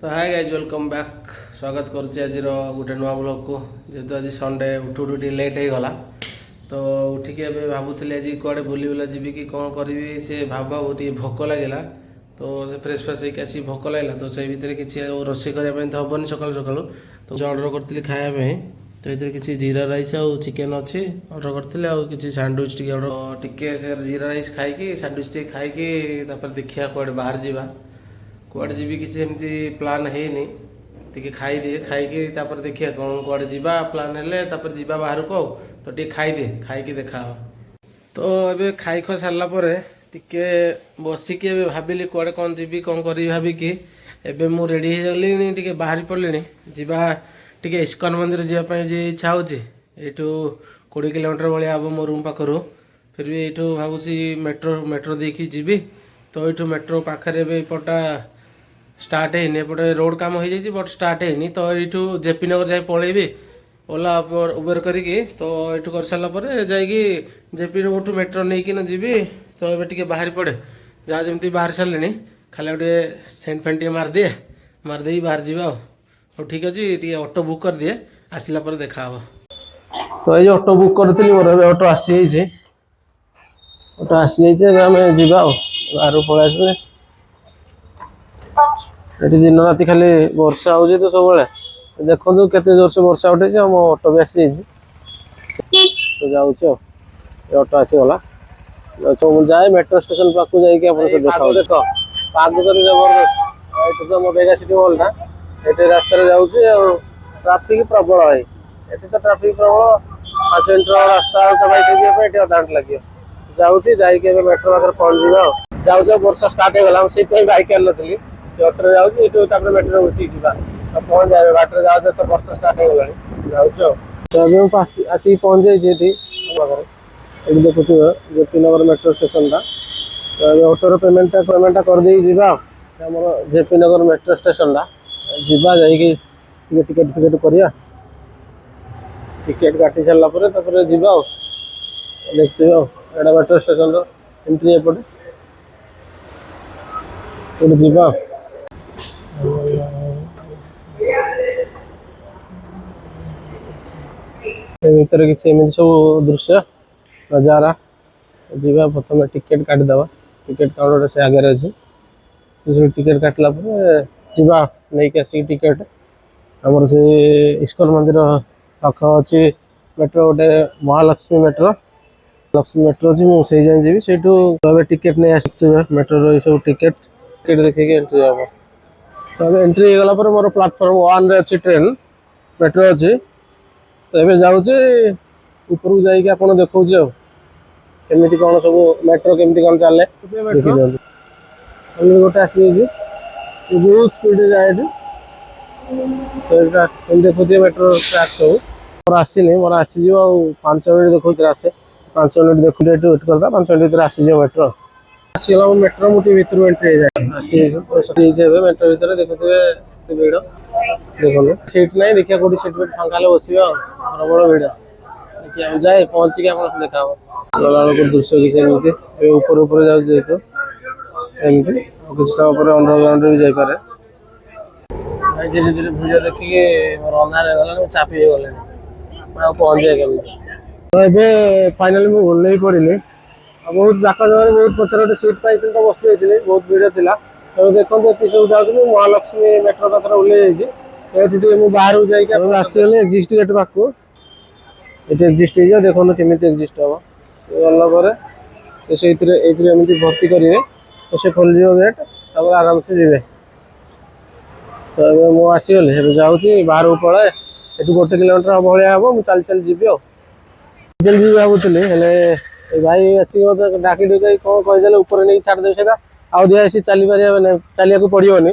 तो hi guys welcome back स्वागत करुच्चे आज गोटे नुआ ब्लॉग को जेहेतु आज संडे उठू उठू लेट हो गला तो उठिकी ए भावुली आज कड़े बुली बुला जी कि कौन करी से भाव टे भोक लगे तो से फ्रेश फ्रेश होकर आसी भोक लगे तो से भितर किसी रोषे करने तो हेनी सकाल सकाल तो ऑर्डर करी खायापी तो ये किसी जीरा राइस आउ चिकेन अच्छी ऑर्डर करते किसी सैंडविच टी ऑर्डर टिके से जीरा राइस खाई सैंडविच टी खाई देखिए कड़े बाहर जावा कुआड़े जी किसी सेमती प्लान है टी खाईदे खाई देखिए कौन कुआड़े जीवा प्लान है जीवा बाहर को तो टे खाईदे खाई देखा तो ये खाई खा सारा टिके बसिकी भाविली कुआड़े कौन जी कौन करी भाविकी एबे मु रेडी हो गली टिके बाहरी पड़े जीवा टिके इस्कन मंदिर जावाई इच्छा हो 20 किलोमीटर भाया हम मो रूम पाखर फिर भी यू भावुँ मेट्रो मेट्रो देखी जी तो यू मेट्रो पाखे पटा स्टार्ट है एपटे रोड काम हो जाए बट स्टार्ट है तो यू जेपी नगर जाए पलैबी ओला उबेर करी तो यू कर सारापर जाकि जेपी नगर मेट्रो नहीं कि जी तो ये टे बाहरी पड़े जहाँ जमी बाहर सारे खाली गोटे सेंट फेंट मारदे मारदे बाहर जावा और ठीक अच्छे टे ऑटो बुक कर दिए आसला देखा तो ये ऑटो बुक करी मोर ऑटो आसी ऑटो आसी आम जा बाहर पलि आस दिन राति खाली वर्षा हो तो सब देखो केते जोर से वर्षा उठे मो ऑटो भी आसी तो जाऊँ ऑटो आसीगला जाए मेट्रो स्टेशन पाक जाए देखो पाग जबरदस्त तो मो मेगा सिटी मॉल ना ये रास्ता जाऊँ ट्राफिक प्रबल है ये तो ट्राफिक प्रबल 5 मिनट रास्ता बैठ अधा घंटा लगे जाऊँगी जाइए मेट्रो पाखे पहुँच जावा जाऊ वर्षा स्टार्ट हो गला से बैक आनी से ऑटो जाऊँ मेट्रो बची पहुँच जाए बाटर जाऊ तो वर्षा स्टार्ट हो गला जाऊँ आसिक पहुँच जाइए ये देखुए जेपी नगर मेट्रो स्टेशन तो ऑटोर पेमेंटा कर जेपी नगर मेट्रो स्टेशन जा टिकेट फिकेट करिया टिकेट काटी सारापर जा देखते एटा मेट्रो स्टेशन एंट्री एपटे जा भर किसी सब दृश्य नजारा जा प्रथम टिकेट काटिदेवा टिकेट काउंटर से आगे अच्छे टिकेट काटला जा नहीं आसिक टिकेट आमर से इस्कन मंदिर पाख अच्छी मेट्रो गोटे महालक्ष्मी मेट्रो लक्ष्मी मेट्रो अच्छी मुझे जाए जी से टिकेट नहीं आस मेट्रो सब टिकेट देखिए एंट्री हम तो एंट्री होगा मोर प्लाटफर्म 1 रे अच्छी ट्रेन मेट्रो अच्छी तो ये जाऊँगी ऊपर जाइए आप देखा केमी कौन सब मेट्रो केमी कौन चले देखिए गोटे आसी बहुत स्पीड जाए तो देखुए मेट्रो ट्रैक सब मोर आसनी मोर आसीज 5 मिनट देखते आसे 5 मिनट देखते वेट करता 5 मिनट भर आसीज मेट्रो आसगला मेट्रो मुझे भितर एंट्री जाए मेट्रो भर देखुए भिड़ देखो सीट ना देखिए कौटी सीट बेट फांका बस प्रबल भिड़ देखिए जाए पहुँचिक आप देखा गला दृश्य किसी ऊपर ऊपर जाऊँ जेहतु एमती किसी समय अंडरग्राउंड भी जापे धीरे धीरे भिड़ देखिए मोर अंधार गला चापी गले पहुँच जाए कमी तो ये फाइनाली मुझे ओल्ल पड़ी बहुत जाक जगह बहुत पचर गोटे सीट पाई तो बस जाइए बहुत भिड़ था तो देखो ये सब जाऊँ महालक्ष्मी मेट्रो पाखे ओल्ल बाहर जाइए आसगले एक्जिस्ट गेट पाक ये एक्जिस्ट हो देखो केमी एक्जिस्ट हम गलापर से भर्ती करेंगे तो से खोल गेट आराम से जी तो मुझे आसगली जाऊँगी बाहर पड़े ये 1 किलोमीटर भाया हम मुझे चल चल जी चल जी भावुली भाई आसिक मत डाकी डुक कौन कहीदे ऊपर नहीं छाड़देव से आदि आसी चली पार चलिया पड़ोनी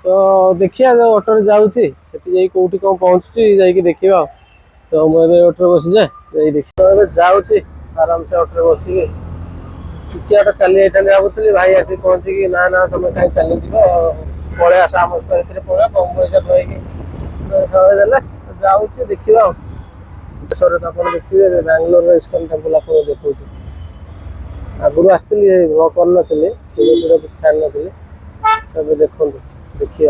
तो देखिए ऑटो जाऊँगी कौटी कौन पहुँचुची जाकि देखा तो मुझे ऑटो बसी जाए देखिए जाऊँगी आराम से ऑटो बसिकी टिके चली जाता भावुली भाई आसी पहुँचिकी ना ना तुम कहीं चली पलि आस आम भर पड़ा कम पैसा कहदेले जाऊँगी देखा आप देखिए बांग्लोर इस्कन टेम्पल आप देखा आगुरी आसती ब्लॉग कर नी छाड़ी नी तब देखो देखिए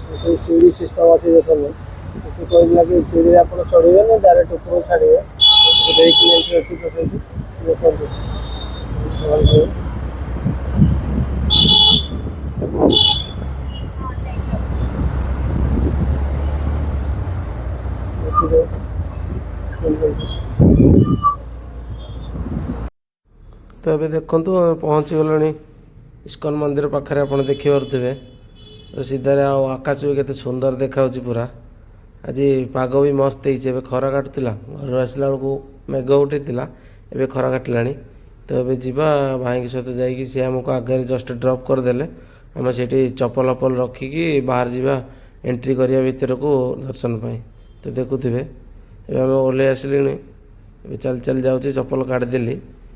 सीढ़ी सिस्टम अच्छे देखो से कहला कि सीढ़ी आप चढ़े ना डायरेक्ट ऊपर छाड़े अच्छी तो देखो तो ये देखु पहुँची गलानी इस्कन मंदिर पाखे आप देखिपे सीधारे आकाश भी केते सुंदर देखा पूरा आज पाग भी मस्त हो खरा काटुला घर आसला बेलू मेघ उठेला एवं खरा काटिला तो ये जीवा भाई सहित जाकि सी आमको आगे जस्ट ड्रप करदे आम से चपल अपल रखिकी बाहर जावा एंट्री करने भितर को दर्शन पाई तो देखुवे आम ओह्ल आसिले चल चल जाऊँगी चपल काटिदेली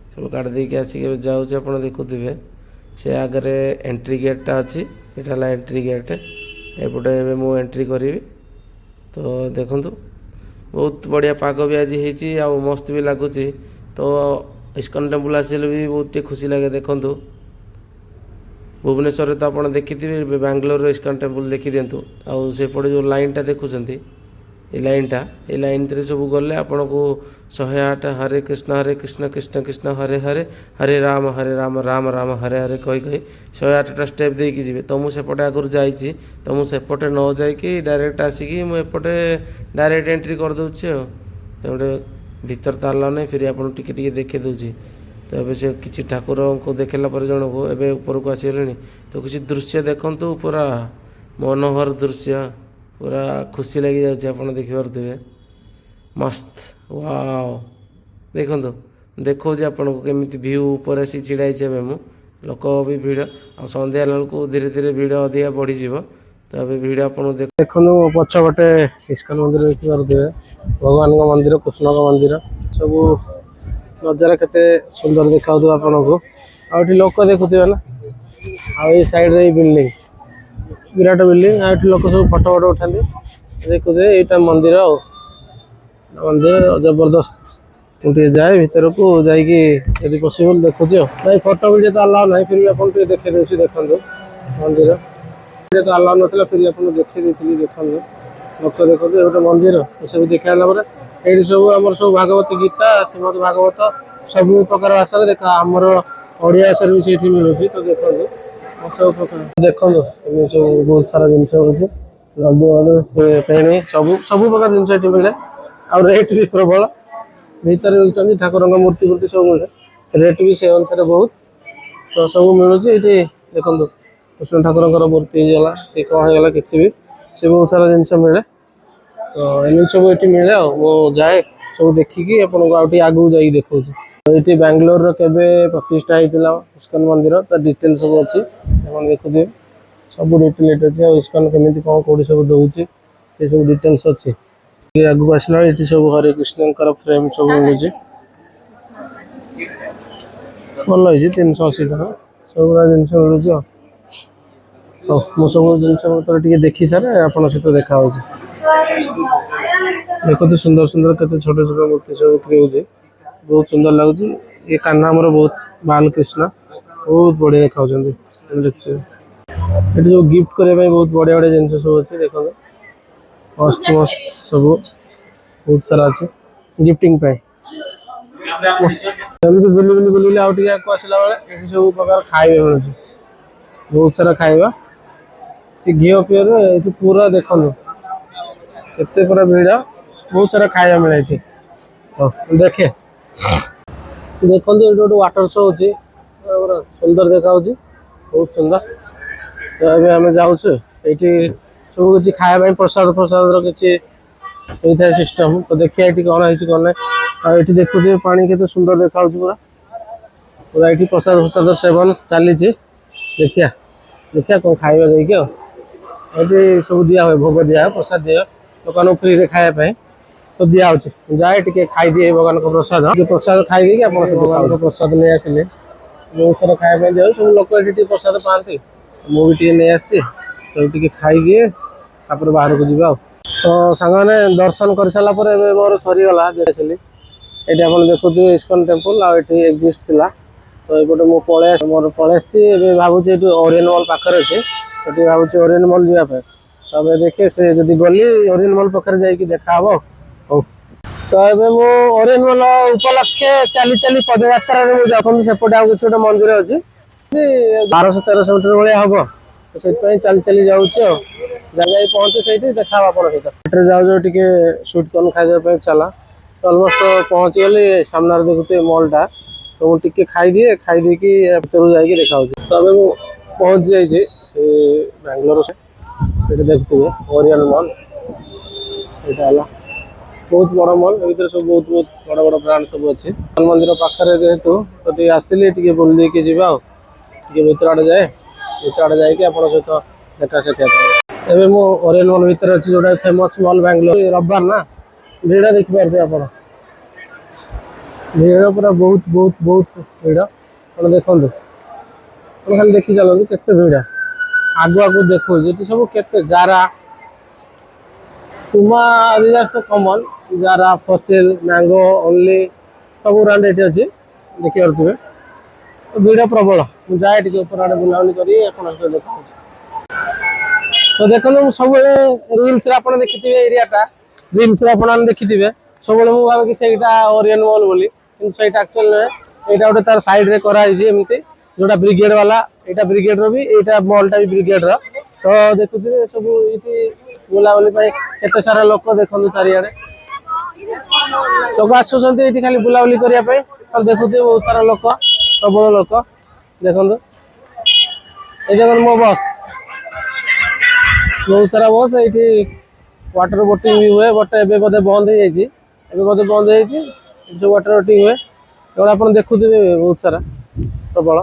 सब काट देकी आसिक जाऊँगी आप देखुवे से आगे एंट्री गेटा अच्छी यहाँ एंट्री गेट एपटे मु एंट्री करी तो देखु बहुत बढ़िया पाग भी आज हो मस्त भी लगुच तो इस्कन टेम्पल आसिले भी बहुत खुशी लगे देखु भुवनेश्वर तो आप देखी बांग्लोर इस्कन टेम्पल देखी दिंतु आउ सेपटे जो लाइन टा देखुं ये लाइन थे सब गले आपन को 108 हरे कृष्ण कृष्ण कृष्ण हरे हरे हरे राम राम राम हरे हरे कही 108टा स्टेप देकी जी तो मुझे आगुरी जाइए तो मुझे न जाकि डायरेक्ट आसिकी मुझे डायरेक्ट एंट्री कर दूसरी तो गोटे भीतर तो आला नहीं फिर आपको टिके देखे दूसरी तो ये से किसी ठाकुर को देखला पर जन को एवं ऊपर को आसीगले तो किसी दृश्य देखु पूरा मनोहर दृश्य पूरा खुशी लगी जाए देखिपे मस्त वाओ देखो देखो आपन को केमी भ्यू ऊपर आसी छिड़ाई मु लोक भी भिड़ आ संध्या बेलू धीरे धीरे भिड़ अधिका बढ़ीज तो ये भिड़ आप देखो पछपटे इस्कन मंदिर देखिपे भगवान मंदिर कृष्ण मंदिर सब नजारा केते सुंदर देखा आपन को आउटी लोक देखुवे ना आई साइड रे बिल्डिंग विराट बिल्डिंग आठ लोक सब फटो फटो उठाते देखुए यहाँ मंदिर मंदिर जबरदस्त मुझे जाए भीतर को जाकि पसिबल देखुची भाई फटो वीडियो तो अलाउ ना फिर भी आप देखे दूसरी देखो मंदिर तो अलाउ ना फिर आप देखे देखो लोक देखो गोटे मंदिर सब देखा ये सब आम सब भागवत गीता श्रीमद भागवत सब प्रकार भाषा देखा आमर ओडिया भाषा भी से मिलूँ तो देखो सब प्रकार देखो सब बहुत सारा जिन पेणी सब सब प्रकार जिन मिले आ रेट भी प्रबल भर ठाकुर मूर्ति फूर्ति सब मिले रेट भी से अनुसार बहुत तो सब मिलूँ ये देखो कृष्ण ठाकुर मूर्ति होगा कौन होगा किसी भी से बहुत सारा जिन मिले तो एम सब ये मिले जाए सब देखिकी आपको आगू जा देखा ये बांग्लोर केवे प्रतिष्ठा होता इस्कन मंदिर तो डिटेल सब अच्छी देखुए सब डिटेल अच्छे इस्कन केमी कौन कौटी सब दौर ये सब डिटेल्स अच्छी आगू आसला ये सब हरे कृष्ण फ्रेम सब मिलूँ भल 380 टका सब गुड़ा जिन मिलूँ मुझे सब जिन देखी सारे आप सहित देखा देखते सुंदर सुंदर के छोटे छोटे मूर्ति सब बिक्री हो बहुत सुंदर लगुच ये कान्हा आमर बहुत बालकृष्ण बहुत बढ़िया देखा देखते ये जो गिफ्ट करने बहुत बढ़िया बढ़िया जिन सब अच्छे देखो मस्त मस्त सब बहुत सारा अच्छे गिफ्टिंग बुली बुली बुली आसला बेले ये सब प्रकार खाଇବା मिलूँ बहुत सारा खाଇବା से घी पियर ये पूरा देखो केते पूरा भिड़ बहुत सारा खाଇବା मिले ये देखे देखो ये गोटे वाटर शो होची सुंदर देखा बहुत सुंदर तो अभी आम जाऊँ ये सब किसी खाया प्रसाद प्रसाद किसी सिस्टम तो देखिए ये कौन है कौन ना ये देखुए पानी के सुंदर देखा पूरा पूरा ये प्रसाद प्रसाद सेवन चली देखिया देखिया कौन खाଇବା जाइए सब दिया हुए भोग दिया प्रसाद दिया दुकान फ्री रे खाया तो दिया जाए टे खाई दिए भगवान को प्रसाद प्रसाद खाई आप भगवान को प्रसाद नहीं आसिले बहुत सारा खाया दिया सब लोग ये प्रसाद पाती मुझे नहीं आसी तो खाई दिए बाहर को जावा तो सांग दर्शन कर सारापर मोर सरीगला आसिली ये आप देखुए इस्कन टेम्पल आए एग्जिस्ट थी तो ये मुझे पलि मोर पलि भावुँ ये ओरियन मॉल पाखे अच्छे ये भावुँ ओरियन मॉल जावाई तबे देखे से जदि गली ओरिएंट मॉल पाखे जाइए देखा हबो हो तो एबे मो ओरिएंट मॉल उपलक्षे चली चली पदयात्रा रे जाखन सेपटे आ छोटे मंदिर अछि 1200-1300 मीटर भलिया हबो तो से चली चली जाऊँ जगह पहुंचे से देखा आप जाऊ टे सुट कन खाई चला तो अलमोस्ट पहुंची गली सामने देखुते मॉल टा तो मुझे खाई कि भर जाकि देखा तो अभी मुझे पहुंची जाइए बेंगलोर से देखते ओरिएंट मॉल यहाँ बहुत बड़ा मॉल भर सब बहुत बहुत बड़ बड़ ब्रांड सब अच्छे मंदिर पाखे जेहेतु तो आसिली बुल देके जी भर आड़े जाए भर आड़े जाकि आप सहित देखा साक्षात एवं मु ओरिएंट मॉल भितर अच्छी जोटा फेमस मॉल बेंगलोर रविवार ना भिड़ देखिपारे आप भिड़ पूरा बहुत बहुत बहुत भिड़ आप देखो खाली देखी चलते केते भिड़ आगु आगु देखो ये सब केते जारा पुमा आदिदास तो कॉमन जारा फसिल मैंगो ओनली सब ब्रांड ये अच्छी देखी पारे भिड़ प्रबल मुझे जाए टे ऊपर आड़े बुलाबुली कर देखा तो देखो सब रिल्स देखी एरियाटा रिल्स देखी सब भाव कि ओरिएंट मॉल बोली एक्चुअल नुहे यहाँ गोटे तार साइड रे कराई जोटा ब्रिगेड वाला यहाँ ब्रिगेड रो भी यहाँ मॉलटा भी ब्रिगेड रो तो देखुए सब ये बुलाबुली केते सारा लोक देखते चारिआडे लोक आसुँच ये खाली बुलाबुली करने देखुए बहुत सारा लोक प्रबल लोक देखो ये देखो मो बस बहुत सारा बस ये वाटर बोटिंग भी हुए बट एबे बोधे बंद हो जाइए बोधे बंद हो जो वाटर बोटिंग हुए केवल आप देखुए बहुत सारा प्रबल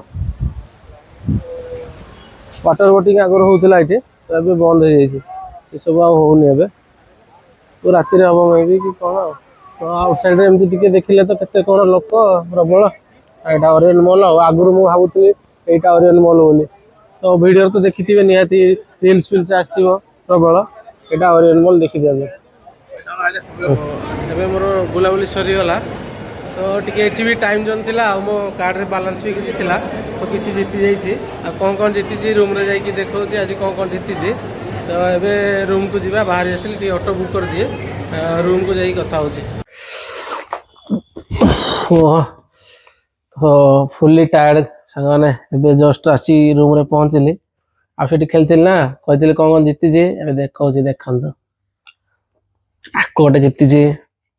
वाटर बोटिंग आगर होता ये तो ये बंद हो जाइए सब आने तो राति हम मे भी कि कौन तो आउट साइड एमती देखिले तो केते कौन लोक प्रबल यहाँ ओरिएंट मॉल आगुरी मुझे भावुली यहाँ ओरिएंट मॉल बोली तो वीडियो तो देखी निहाती रिल्स फिल्स आसो प्रबल यहाँ ओरिएंट मॉल देखी दिया मोर बुलाबुली सरीगला तो टी भी टाइम जोन थी मो कार्ड रे बालांस भी किसी थिला तो किसी जीति जाइए आ कौन जीति रूम रे जाइए देखो आज कौन जीति तो एबे रूम को जीवा बाहर आसिल टी ऑटो बुक कर दिए रूम को जाइए कथा हो तो फुल्ली टायर्ड सांग मैंने जस्ट आसी रूम रे पहुँचली आठ खेलती ना कही कौन जीति देखा देखा आको गोटे जीति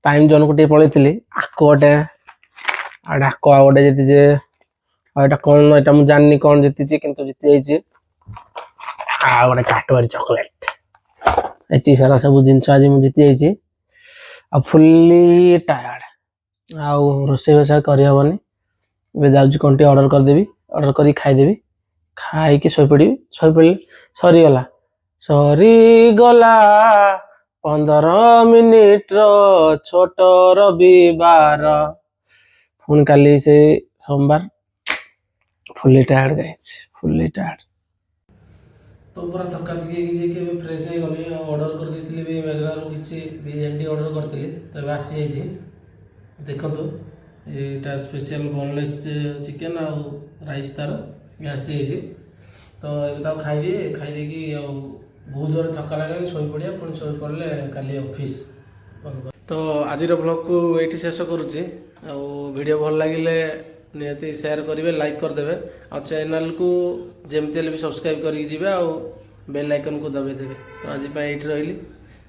टाइम जोन को पलैली आको गोटे आको आ गोटे जीति यहाँ कौन यहाँ मुझे जानी कौन जीति किंतु जीति जाइए आ गोटे काटवारी चॉकलेट ये सारा सब जिन आज मुझे जीति जाइए आ फुल्ली टायर्ड आउ रोसे बसा करहबनी जाऊँ कौन टी ऑर्डर करदेवी ऑर्डर कर खाईदेवी खाई शोपड़ी सरीगला सरीगला 15 मिनिट छोट रविवार पुणी काली से सोमवार fully tired guys fully tired तो पूरा थका थकी फ्रेश हो गली ऑर्डर कर देती भी मेघनारू किसी बिरयानी ऑर्डर करती तो आसी जाइए देखो यहाँ स्पेशल बोनलेस चिकेन आ राइस तार आसी जाइए तो ये खाईदे कि बहुत जोर थका लगे शो पड़ा पुणी शो पड़े काली ऑफिस तो आज ब्लॉग को ये शेष करुच्ची वीडियो भल लगे निहती शेयर करेंगे लाइक करदे आ चैनल को जमती भी सब्सक्राइब करके आ बेल आइकन को दबाई देवे तो आज ये रही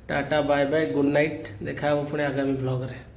tata bye bye good night देखा पुणी आगामी ब्लॉग रे।